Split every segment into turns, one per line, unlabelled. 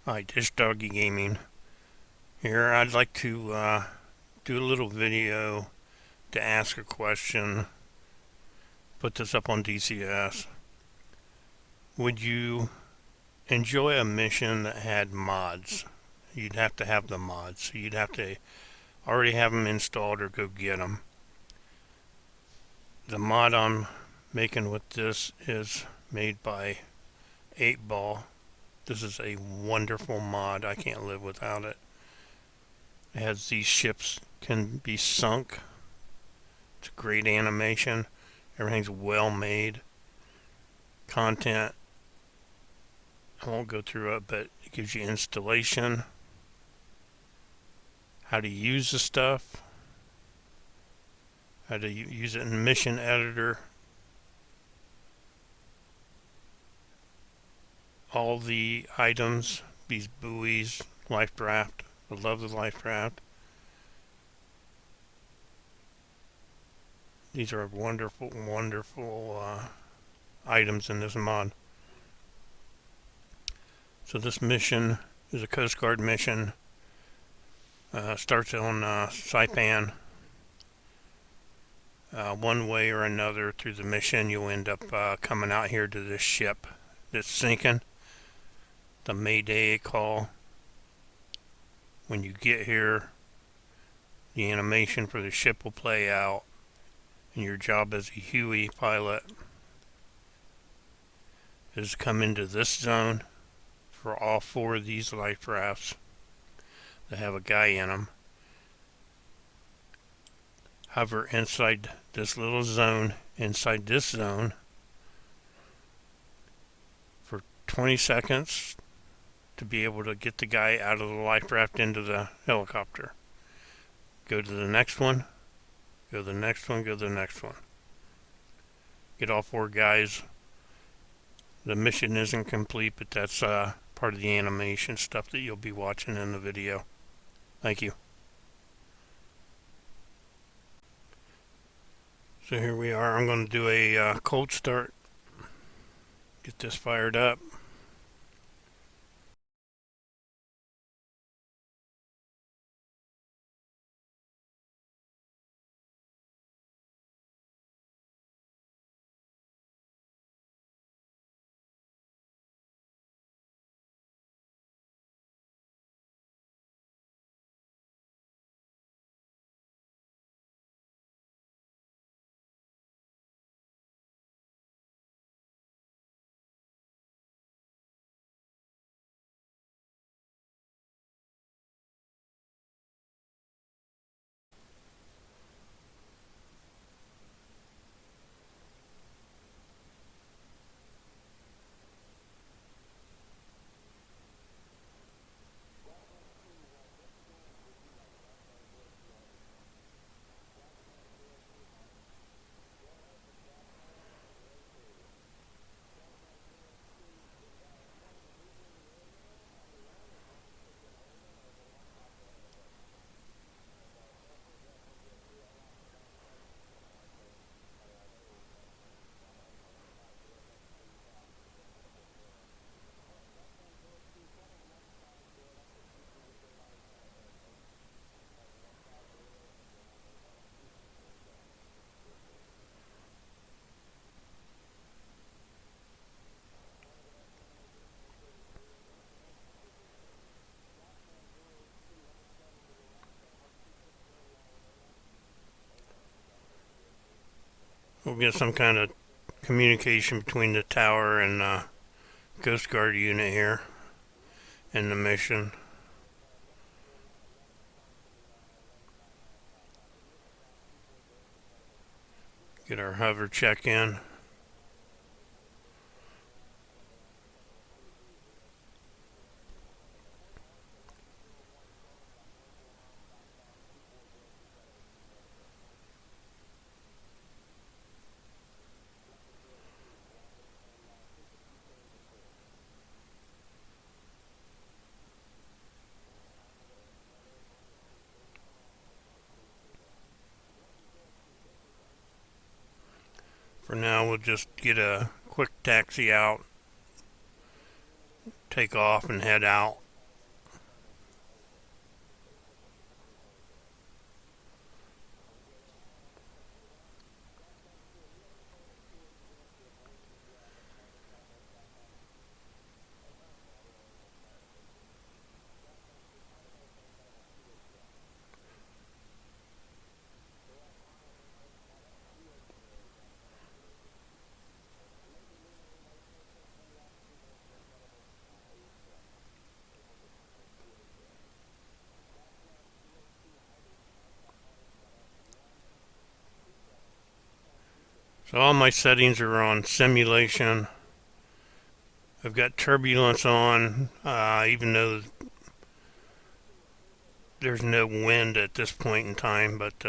Hi, Dish Doggy Gaming here. I'd like to do a little video to ask a question. Put this up on DCS. Would you enjoy a mission that had mods? You'd have to have the mods, so you'd have to already have them installed or go get them. The mod I'm making with this is made by 8Ball. This is a wonderful mod. I can't live without it. It has these ships can be sunk. It's a great animation. Everything's well made. Content, I won't go through it, but it gives you installation, how to use the stuff, how to use it in mission editor, all the items, these buoys, life draft. I love the life draft. These are wonderful, wonderful items in this mod. So this mission is a Coast Guard mission. Starts on Saipan. One way or another through the mission, you'll end up coming out here to this ship that's sinking. The Mayday call. When you get here, the animation for the ship will play out, and your job as a Huey pilot is to come into this zone for all 4 of these life rafts that have a guy in them. Hover inside this little zone, inside this zone, for 20 seconds to be able to get the guy out of the life raft into the helicopter. Go to the next one, go to the next one, go to the next one. Get all 4 guys. The mission isn't complete, but that's part of the animation stuff that you'll be watching in the video. Thank you. So here we are. I'm going to do a cold start. Get this fired up. We'll get some kind of communication between the tower and Coast Guard unit here in the mission. Get our hover check in. For now, we'll just get a quick taxi out, take off and head out So all my settings are on simulation. I've got turbulence on, even though there's no wind at this point in time, but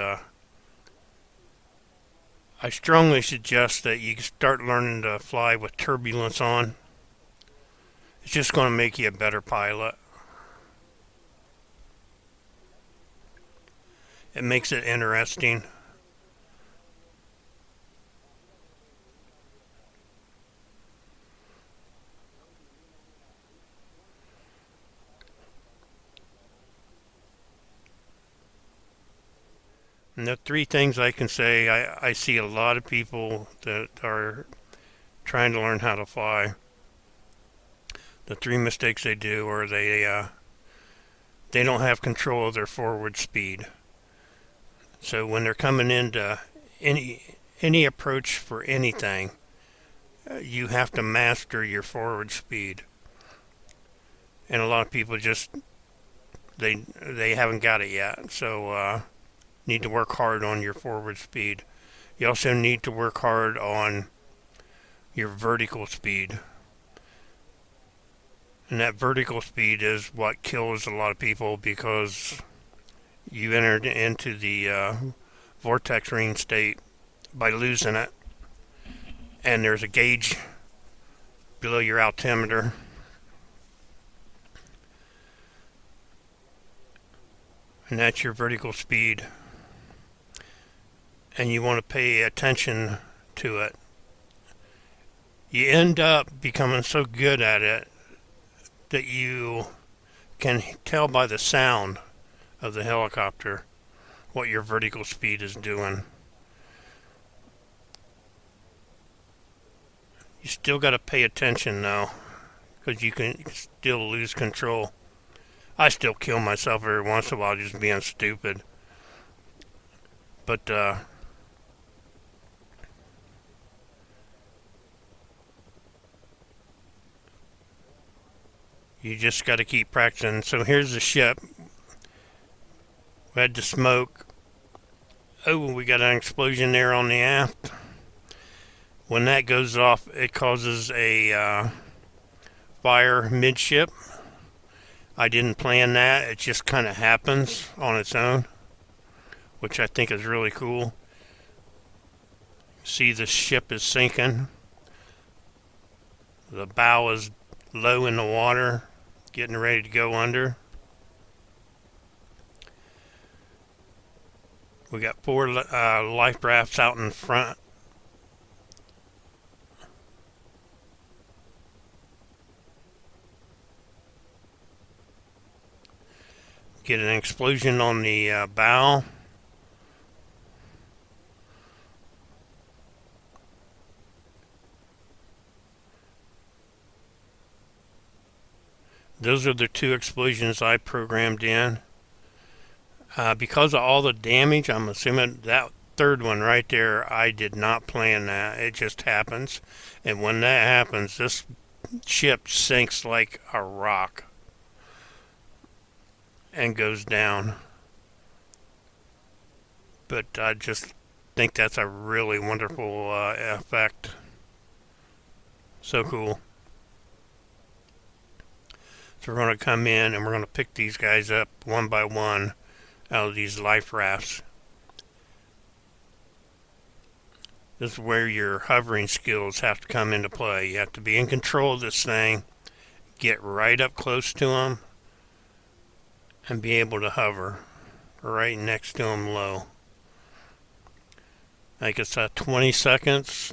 I strongly suggest that you start learning to fly with turbulence on. It's just going to make you a better pilot. It makes it interesting. And the three things I can say, I see a lot of people that are trying to learn how to fly. The three mistakes they do are they don't have control of their forward speed. So when they're coming into any approach for anything, you have to master your forward speed. And a lot of people just they haven't got it yet. So need to work hard on your forward speed. You also need to work hard on your vertical speed. And that vertical speed is what kills a lot of people because you entered into the vortex ring state by losing it. And there's a gauge below your altimeter. And that's your vertical speed. And you want to pay attention to it. You end up becoming so good at it that you can tell by the sound of the helicopter what your vertical speed is doing. You still got to pay attention though, because you can still lose control. I still kill myself every once in a while just being stupid. But you just got to keep practicing. So here's the ship. We had the smoke. Oh, we got an explosion there on the aft. When that goes off, it causes a fire midship. I didn't plan that. It just kind of happens on its own, which I think is really cool. See, the ship is sinking. The bow is low in the water, getting ready to go under. We got 4 life rafts out in front. Get an explosion on the bow. Those are the 2 explosions I programmed in. Because of all the damage, I'm assuming that third one right there, I did not plan that. It just happens. And when that happens, this ship sinks like a rock and goes down. But I just think that's a really wonderful effect. So cool. So we're going to come in and we're going to pick these guys up one by one out of these life rafts. This is where your hovering skills have to come into play. You have to be in control of this thing, get right up close to them, and be able to hover right next to them low. Like it's 20 seconds,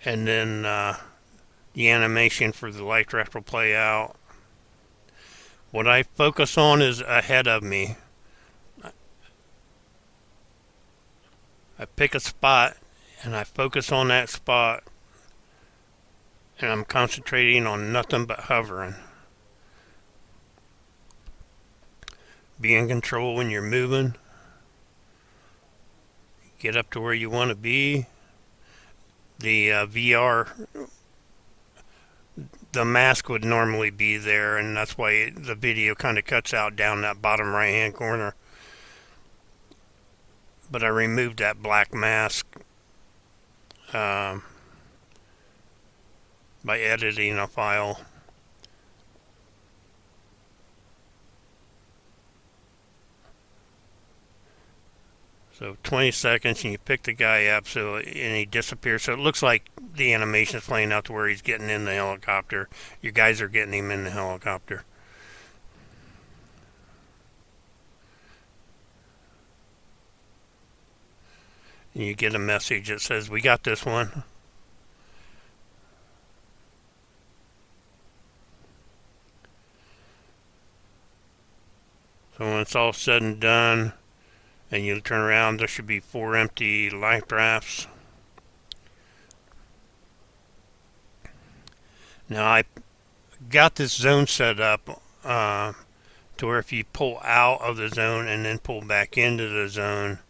and then the animation for the life raft will play out. What I focus on is ahead of me. I pick a spot and I focus on that spot, and I'm concentrating on nothing but hovering. Be in control when you're moving. Get up to where you want to be. The VR, the mask would normally be there, and that's why the video kind of cuts out down that bottom right hand corner. But I removed that black mask um, by editing a file. So 20 seconds and you pick the guy up and he disappears. So it looks like the animation is playing out to where he's getting in the helicopter. You guys are getting him in the helicopter. And you get a message that says, "We got this one." So when it's all said and done, and you turn around, there should be 4 empty life rafts. Now I got this zone set up to where if you pull out of the zone and then pull back into the zone,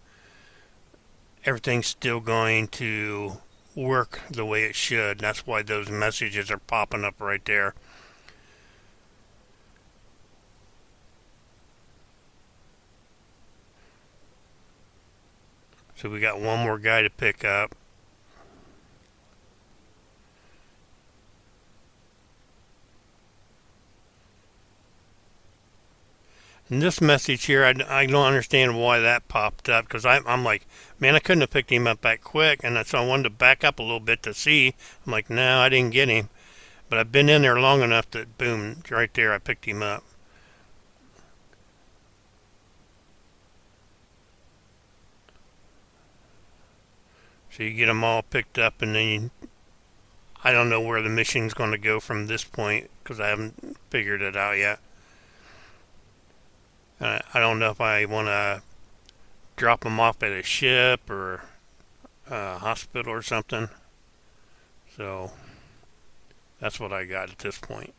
everything's still going to work the way it should. That's why those messages are popping up right there. So we got one more guy to pick up. And this message here, I don't understand why that popped up, because I'm like, man, I couldn't have picked him up that quick, and so I wanted to back up a little bit to see. I'm like, no, I didn't get him. But I've been in there long enough that, boom, right there, I picked him up. So you get them all picked up, and then I don't know where the mission's going to go from this point, because I haven't figured it out yet. I don't know if I want to drop them off at a ship or a hospital or something. So that's what I got at this point.